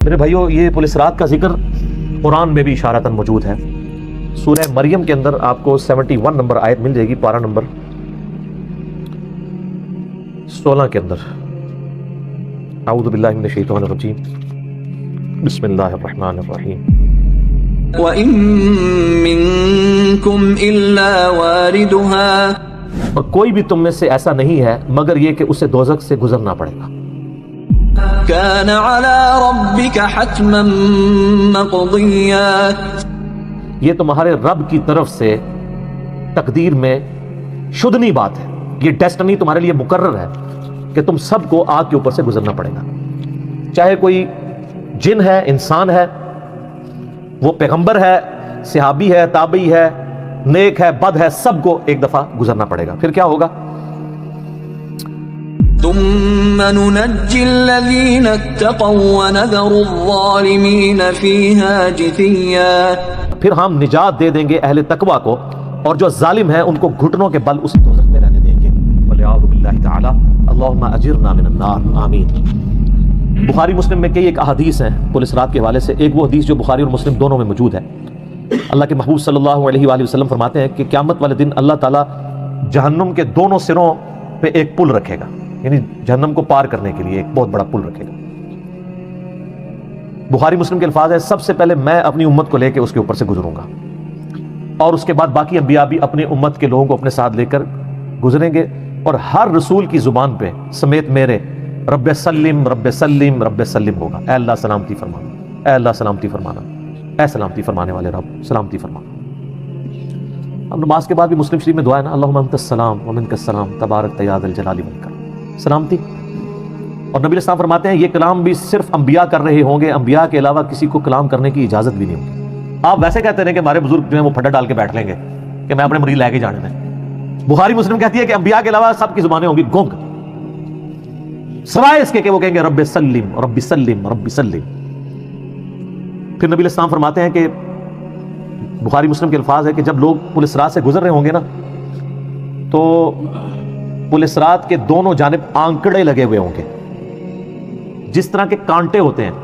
میرے بھائیو، یہ پولیس رات کا ذکر قرآن میں بھی اشارتاً موجود ہے۔ سورہ مریم کے اندر آپ کو 71 نمبر آیت مل جائے گی، پارہ نمبر 16 کے اندر۔ اعوذ باللہ من الشیطان الرجیم، بسم اللہ الرحمن الرحیم۔ وَإِن مِّنكُمْ إِلَّا وَارِدُهَا، اور کوئی بھی تم میں سے ایسا نہیں ہے مگر یہ کہ اسے دوزخ سے گزرنا پڑے گا۔ كَانَ عَلَى رَبِّكَ حَتْمًا مَّقْضِيًّا، یہ تمہارے رب کی طرف سے تقدیر میں شدنی بات ہے، یہ ڈیسٹنی تمہارے لیے مقرر ہے کہ تم سب کو آگ کے اوپر سے گزرنا پڑے گا، چاہے کوئی جن ہے، انسان ہے، وہ پیغمبر ہے، صحابی ہے، تابعی ہے، نیک ہے، بد ہے، سب کو ایک دفعہ گزرنا پڑے گا۔ پھر کیا ہوگا؟ ثُمَّ نُنَجِّي الَّذِينَ اتَّقَوْا وَنَذَرُ الظَّالِمِينَ فِيهَا جِثِيًّا، پھر ہم نجات دے دیں گے اہل تقوی کو، اور جو ظالم ہیں ان کو گھٹنوں کے بل اس دوزخ میں رہنے دیں گے۔ وَلِعَوْذُ بِاللَّهِ تَعَالَى اللہم اجرنا من النار، آمین۔ بخاری مسلم میں کئی ایک احادیث ہیں پولیس رات کے حوالے سے۔ ایک وہ حدیث جو بخاری اور مسلم دونوں میں موجود ہے، اللہ کے محبوب صلی اللہ علیہ وآلہ وسلم فرماتے ہیں کہ قیامت والے دن اللہ تعالیٰ جہنم کے دونوں سروں پہ ایک پل رکھے گا، یعنی جہنم کو پار کرنے کے لیے ایک بہت بڑا پل رکھے گا۔ بخاری مسلم کے الفاظ ہیں، سب سے پہلے میں اپنی امت کو لے کے اس کے اوپر سے گزروں گا، اور اس کے بعد باقی انبیاء بھی اپنی امت کے لوگوں کو اپنے ساتھ لے کر گزریں گے، اور ہر رسول کی زبان پہ سمیت میرے رب سلم رب سلم رب سلم ہوگا، اے اللہ سلامتی فرمانا، اے اللہ سلامتی فرمانا، اے سلامتی فرمانے والے رب سلامتی فرمانا۔ ہم نماز کے بعد بھی مسلم شریف میں دعا ہے نا، اللہم انت السلام ومنک السلام تبارک یا ذا الجلال والاکرام، سلامتی۔ اور نبی السلام فرماتے ہیں یہ کلام بھی صرف انبیاء کر رہے ہوں گے، انبیاء کے علاوہ کسی کو کلام کرنے کی اجازت بھی نہیں ہوگی۔ آپ ویسے کہتے رہیں کہ ہمارے بزرگ جو ہیں وہ پھڈا ڈال کے بیٹھ لیں گے کہ میں اپنے مریض لے کے جانے میں۔ بخاری مسلم کہتی ہے کہ انبیاء کے علاوہ سب کی زبانیں ہوں گی گونگ، سوائے اس کے کہ وہ کہیں گے رب سلم رب سلم رب سلم۔ پھر نبی السلام فرماتے ہیں کہ بخاری مسلم کے الفاظ ہے کہ جب لوگ پولیس رات سے گزر رہے ہوں گے نا، تو پولیس رات کے دونوں جانب آنکڑے لگے ہوئے ہوں گے، جس طرح کے کانٹے ہوتے ہیں،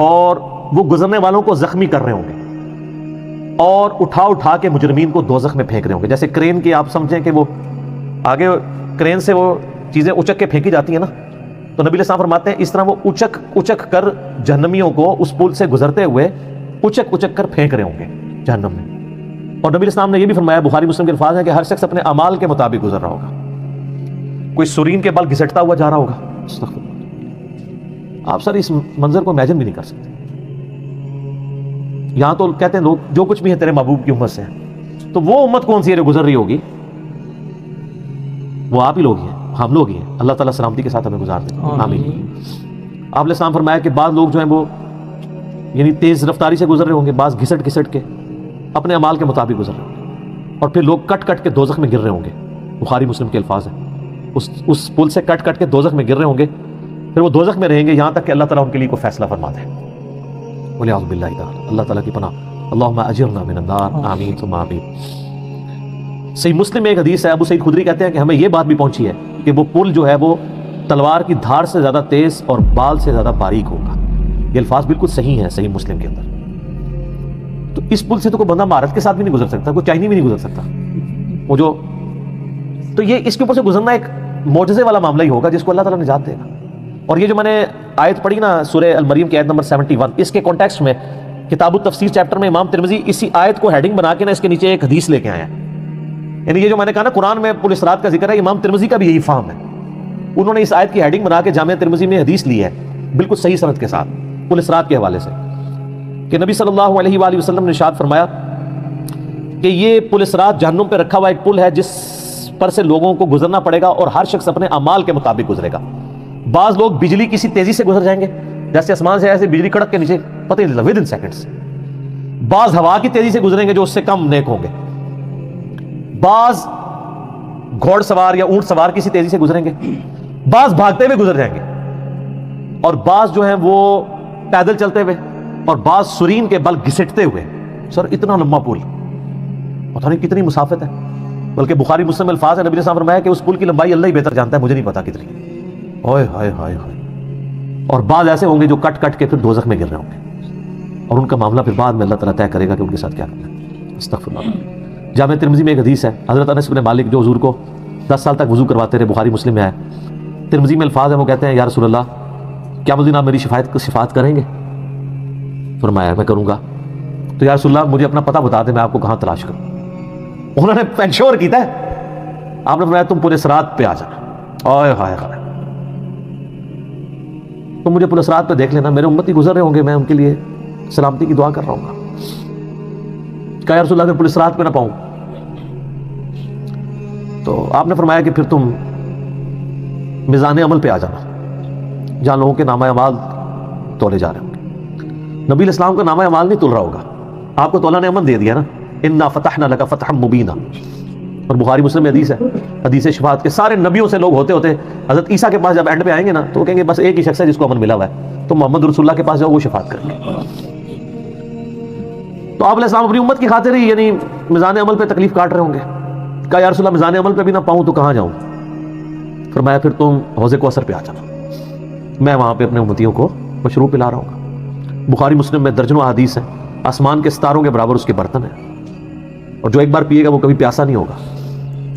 اور وہ گزرنے والوں کو زخمی کر رہے ہوں گے، اور اٹھا اٹھا کے مجرمین کو دوزخ میں پھینک رہے ہوں گے۔ جیسے کرین کی آپ سمجھیں کہ وہ آگے کرین سے وہ چیزیں اچک کے پھینکی جاتی ہیں نا، تو نبی السلام فرماتے ہیں اس طرح وہ اچک اچک کر جہنمیوں کو اس پل سے گزرتے ہوئے اچک اچک کر پھینک رہے ہوں گے جہنم میں۔ اور نبی السلام نے یہ بھی فرمایا، بخاری مسلم کے الفاظ ہیں کہ ہر شخص اپنے اعمال کے مطابق گزر رہا ہوگا، کوئی سورین کے بل گھسٹتا ہوا جا رہا ہوگا۔ استغفر اللہ، آپ سر اس منظر کو امیجن بھی نہیں کر سکتے۔ یہاں تو کہتے ہیں لوگ جو کچھ بھی ہے تیرے محبوب کی امت سے ہیں، تو وہ امت کون سی ہے جو گزر رہی ہوگی؟ وہ آپ ہی لوگ ہی ہیں، ہم لوگ ہی ہیں۔ اللہ تعالیٰ سلامتی کے ساتھ ہمیں گزار دیں، آمین۔ آپ نے السلام فرمایا کہ بعض لوگ جو ہیں وہ یعنی تیز رفتاری سے گزر رہے ہوں گے، بعض گھسٹ گھسٹ کے اپنے اعمال کے مطابق گزر رہے ہوں گے، اور پھر لوگ کٹ کٹ کے دوزخ میں گر رہے ہوں گے۔ بخاری مسلم کے الفاظ ہیں، اس پل سے کٹ کٹ کے دوزخ میں گر رہے ہوں گے، پھر وہ دوزخ میں رہیں گے یہاں تک کہ اللہ تعالیٰ ان کے لیے کوئی فیصلہ فرما دے۔ وَلِعَوْذُ بِاللَّهِ تَعَالَى، اللہ تعالیٰ کی پناہ، اللہم اجرنا من النار، آمین ثم آمین۔ صحیح مسلم میں ایک حدیث ہے، ابو سعید خدری کہتے ہیں کہ ہمیں یہ بات بھی پہنچی ہے کہ وہ پل جو ہے وہ تلوار کی دھار سے زیادہ تیز اور بال سے زیادہ باریک ہوگا۔ یہ الفاظ بالکل صحیح ہیں صحیح مسلم کے اندر۔ تو اس پل سے تو کوئی بندہ مہارت کے ساتھ بھی نہیں گزر سکتا، کوئی چائنی بھی نہیں گزر سکتا۔ وہ جو تو یہ اس کے اوپر سے گزرنا ایک معجزے والا معاملہ ہی ہوگا جس کو اللہ تعالیٰ نجات دے گا۔ اور یہ جو میں نے آیت پڑھی نا سورہ المریم کی آیت نمبر 71، اس کے کانٹیکسٹ میں کتاب التفسیر چیپٹر میں امام ترمذی اسی آیت کو ہیڈنگ بنا کے نا اس کے نیچے ایک حدیث لے کے آیا ہے۔ یعنی یہ جو میں نے کہا نا قرآن میں پولیس رات کا ذکر ہے، امام ترمذی کا بھی یہی فہم ہے۔ انہوں نے اس آیت کی ہیڈنگ بنا کے جامعہ ترمذی میں حدیث لی ہے بالکل صحیح سند کے ساتھ پولیس رات کے حوالے سے، کہ نبی صلی اللہ علیہ وآلہ وسلم نے ارشاد فرمایا کہ یہ پولیس رات جہنم پہ رکھا ہوا ایک پل ہے جس پر سے لوگوں کو گزرنا پڑے گا، اور ہر شخص اپنے اعمال کے مطابق گزرے گا۔ بعض لوگ بجلی کسی تیزی سے گزر جائیں گے، جیسے آسمان سے ایسے بجلی کڑک کے نیچے پتہ ہی نہیں لگا ودن سیکنڈز۔ بعض ہوا کی تیزی سے گزریں گے جو اس سے کم نیک ہوں گے، بعض گھوڑ سوار یا اونٹ سوار کسی تیزی سے گزریں گے، بعض بھاگتے ہوئے گزر جائیں گے، اور بعض جو ہیں وہ پیدل چلتے ہوئے، اور بعض سرین کے بل گھسٹتے ہوئے۔ سر اتنا لمبا پل، پتہ نہیں کتنی مسافت ہے، بلکہ بخاری مسلم الفاظ ہے، نبی نے فرمایا کہ اس پل کی لمبائی اللہ ہی بہتر جانتا ہے، مجھے نہیں پتا کتنی۔ اوئے ہائے ہائے ہائے، اور بعض ایسے ہوں گے جو کٹ کٹ کے پھر دوزخ میں گر رہے ہوں گے، اور ان کا معاملہ پھر بعد میں اللہ تعالیٰ طے کرے گا کہ ان کے ساتھ کیا کرنا ہے۔ استغفر اللہ۔ جامع ترمذی میں ایک حدیث ہے، حضرت انس بن مالک جو حضور کو 10 سال تک وضو کرواتے رہے، بخاری مسلم میں ہے، ترمذی میں الفاظ ہیں، وہ کہتے ہیں یا رسول اللہ کیا مجھے آپ میری شفاعت کریں گے؟ فرمایا میں کروں گا۔ تو یا رسول اللہ مجھے اپنا پتہ بتا دیں، میں آپ کو کہاں تلاش کروں؟ انہوں نے انشور کیتا ہے، آپ نے فرمایا تم پورے صراط پہ آ جانا۔ اوئے ہائے ہائے، تم مجھے پورے صراط پہ دیکھ لینا، میرے امتی گزر رہے ہوں گے، میں ان کے لیے سلامتی کی دعا کر رہا ہوں گا۔ کہا یا رسول اللہ اگر پورے صراط پہ نہ پاؤں؟ تو آپ نے فرمایا کہ پھر تم میزان عمل پہ آ جانا، جہاں لوگوں کے نامہ اعمال تولے جا رہے ہوں گے۔ نبی الاسلام کا نامہ اعمال نہیں تول رہا ہوگا، آپ کو تولا نے امن دے دیا نا، انا فتحنا لک فتحا مبینا، اور بخاری مسلم میں حدیث ہے، حدیث شفاعت کے سارے نبیوں سے لوگ ہوتے ہوتے حضرت عیسیٰ کے پاس جب اینڈ پہ آئیں گے نا تو وہ کہیں گے بس ایک ہی شخص ہے جس کو امن ملا ہوا ہے، تو محمد رسول اللہ کے پاس جاؤ، وہ شفاعت کریں گے۔ تو آپ علیہ السلام اپنی امت کی خاطر ہی یعنی میزان عمل پہ تکلیف کاٹ رہے ہوں گے۔ کہا یا رسول اللہ میزان عمل پہ بھی نہ پاؤں تو کہاں جاؤں؟ فرمایا پھر تم حوض کوثر پہ آ جانا، میں وہاں پہ اپنے امتیوں کو مشروب پلا رہا ہوں گا۔ بخاری مسلم میں درجنوں احادیث ہیں، آسمان کے ستاروں کے برابر اس کے برتن ہیں، اور جو ایک بار پیے گا وہ کبھی پیاسا نہیں ہوگا۔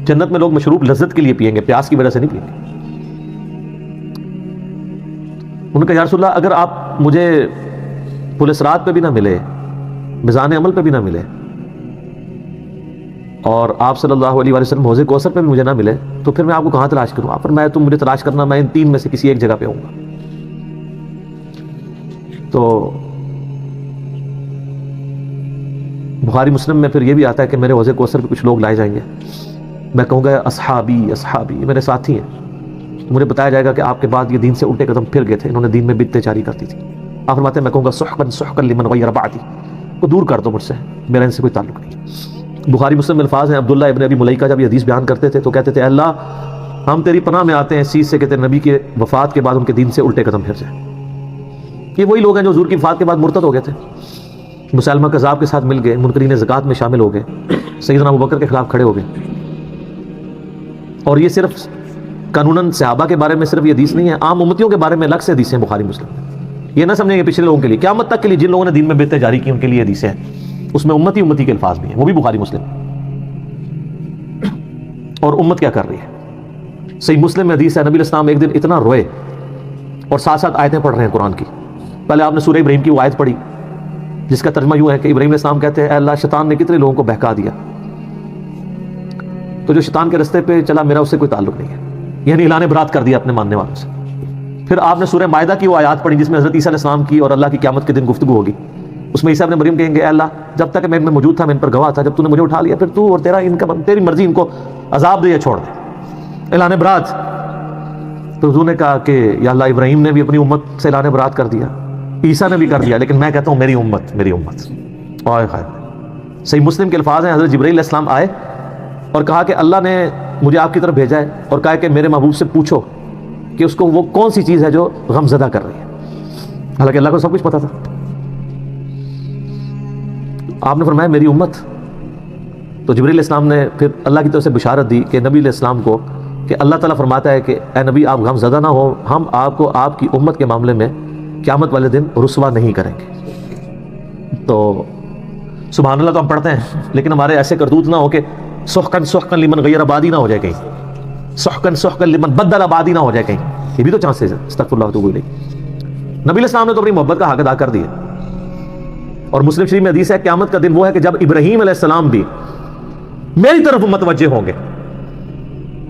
جنت میں لوگ مشروب لذت کے لیے پیئیں گے، پیاس کی وجہ سے نہیں پیئیں گے۔ ان کا یا رسول اللہ اگر آپ مجھے پل صراط پہ بھی نہ ملے، میزان عمل پہ بھی نہ ملے، اور آپ صلی اللہ علیہ وسلم حوض کوثر پہ بھی مجھے نہ ملے، تو پھر میں آپ کو کہاں تلاش کروں؟ آپ فرمایا تم مجھے تلاش کرنا، میں ان 3 میں سے کسی ایک جگہ پہ ہوں گا۔ تو بخاری مسلم میں پھر یہ بھی آتا ہے کہ میرے حوض کوثر پہ کچھ لوگ لائے جائیں گے، میں کہوں گا اصحابی اصحابی، میرے ساتھی ہیں، تو مجھے بتایا جائے گا کہ آپ کے بعد یہ دین سے الٹے قدم پھر گئے تھے، انہوں نے دین میں بدعتیں جاری کر دی تھی۔ آپ فرماتے ہیں میں کہوں گا سحقا سحقا لمن غیر بعدی، کو دور کر دو مجھ سے، میرا ان سے کوئی تعلق نہیں۔ بخاری مسلم میں الفاظ ہیں، عبداللہ ابن ابی ملیکہ جب یہ حدیث بیان کرتے تھے تو کہتے تھے اللہ ہم تیری پناہ میں آتے ہیں اس چیز سے کہ تیرے نبی کے وفات کے بعد ان کے دین سے الٹے قدم پھر جائیں۔ یہ وہی لوگ ہیں جو حضور کی وفات کے بعد مرتد ہو گئے تھے، مسلمہ کذاب کے ساتھ مل گئے، منکرین زکوٰۃ میں شامل ہو گئے، سیدنا ابوبکر کے خلاف کھڑے ہو گئے۔ اور یہ صرف قانوناً صحابہ کے بارے میں صرف یہ حدیث نہیں ہے، عام امتیوں کے بارے میں الگ سے حدیثیں بخاری مسلم میں۔ یہ نہ سمجھیں گے پچھلے لوگوں کے لیے، قیامت تک کے لیے جن لوگوں نے دین میں بدعتیں جاری کی ان کے لیے حدیثیں ہیں، اس میں امتی کے الفاظ بھی ہیں، وہ بھی بخاری مسلم۔ اور امت کیا کر رہی ہے؟ صحیح مسلم میں حدیث ہے، نبی الاسلام ایک دن اتنا روئے اور ساتھ ساتھ آیتیں پڑھ رہے ہیں قرآن کی۔ پہلے آپ نے سورہ ابراہیم کی وہ آیت پڑھی جس کا ترجمہ یوں ہے کہ ابراہیم علیہ السلام کہتے ہیں اے اللہ شیطان نے کتنے لوگوں کو بہکا دیا، تو جو شیطان کے رستے پہ چلا میرا اس سے کوئی تعلق نہیں ہے، یعنی اعلان برات کر دیا اپنے ماننے والوں سے۔ پھر آپ نے سورہ مائدہ کی وہ آیات پڑھی جس میں حضرت عیسیٰ علیہ السلام کی اور اللہ کی قیامت کے دن گفتگو ہوگی۔ اس میں عیسیٰ ابن مریم کہیں گے اے اللہ جب تک میں ان میں موجود تھا میں ان پر گواہ تھا، جب تو نے مجھے اٹھا لیا پھر تو اور تیری مرضی ان کو عذاب دے یا چھوڑ دے، اعلان برات۔ تو حضور نے کہا کہ یا اللہ ابراہیم نے بھی اپنی امت سے اعلان برات کر دیا، عیسیٰ نے بھی کر دیا، لیکن میں کہتا ہوں میری امت میری امت۔ صحیح مسلم کے الفاظ ہیں، حضرت جبرائیل علیہ السلام آئے اور کہا کہ اللہ نے مجھے آپ کی طرف بھیجا ہے اور کہا کہ میرے محبوب سے پوچھو کہ اس کو وہ کون سی چیز ہے جو غم زدہ کر رہی ہے، حالانکہ اللہ کو سب کچھ پتا تھا۔ آپ نے فرمایا میری امت۔ تو جبرائیل علیہ السلام نے پھر اللہ کی طرف سے بشارت دی کہ نبی علیہ السلام کو کہ اللہ تعالیٰ فرماتا ہے کہ اے نبی آپ غم زدہ نہ ہو، ہم آپ کو آپ کی امت کے معاملے میں قیامت والے دن رسوا نہیں کریں گے۔ تو سبحان اللہ تو ہم پڑھتے ہیں لیکن ہمارے ایسے کرتوت نہ ہو کہ سحقن سحقن لمن غیر آبادی نہ ہو جائے کہیں، سحقن سحقن لمن بدل آبادی نہ ہو جائے کہیں، یہ بھی تو چانسز ہے۔ استغفر اللہ تو نبی علیہ السلام نے تو اپنی محبت کا حق ادا کر دیا۔ اور مسلم شریف میں حدیث ہے قیامت کا دن وہ ہے کہ جب ابراہیم علیہ السلام بھی میری طرف متوجہ ہوں گے،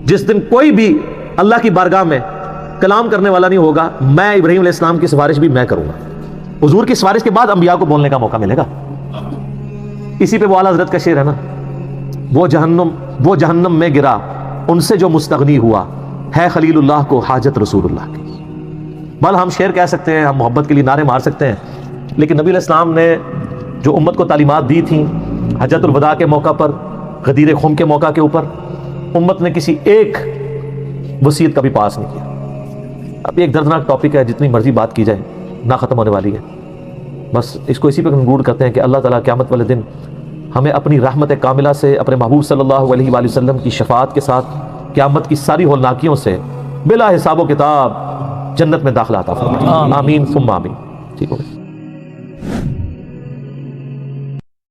جس دن کوئی بھی اللہ کی بارگاہ میں کلام کرنے والا نہیں ہوگا، میں ابراہیم علیہ السلام کی سفارش بھی میں کروں گا۔ حضور کی سفارش کے بعد انبیاء کو بولنے کا موقع ملے گا۔ اسی پہ وہ اعلیٰ حضرت کا شعر ہے نا، وہ جہنم میں گرا ان سے جو مستغنی ہوا، ہے خلیل اللہ کو حاجت رسول اللہ کی۔ بل ہم شعر کہہ سکتے ہیں، ہم محبت کے لیے نعرے مار سکتے ہیں، لیکن نبی علیہ السلام نے جو امت کو تعلیمات دی تھیں حجۃ الوداع کے موقع پر، غدیر خم کے موقع کے اوپر، امت نے کسی ایک وصیت کا بھی پاس نہیں کیا۔ اب ایک دردناک ٹاپک ہے، جتنی مرضی بات کی جائے نہ ختم ہونے والی ہے۔ بس اس کو اسی پہ کنکلوڈ کرتے ہیں کہ اللہ تعالیٰ قیامت والے دن ہمیں اپنی رحمت کاملہ سے اپنے محبوب صلی اللہ علیہ وآلہ وسلم کی شفاعت کے ساتھ قیامت کی ساری ہولناکیوں سے بلا حساب و کتاب جنت میں داخلہ عطا فرمائے. آمین ثم آمین. ٹھیک ہو گیا.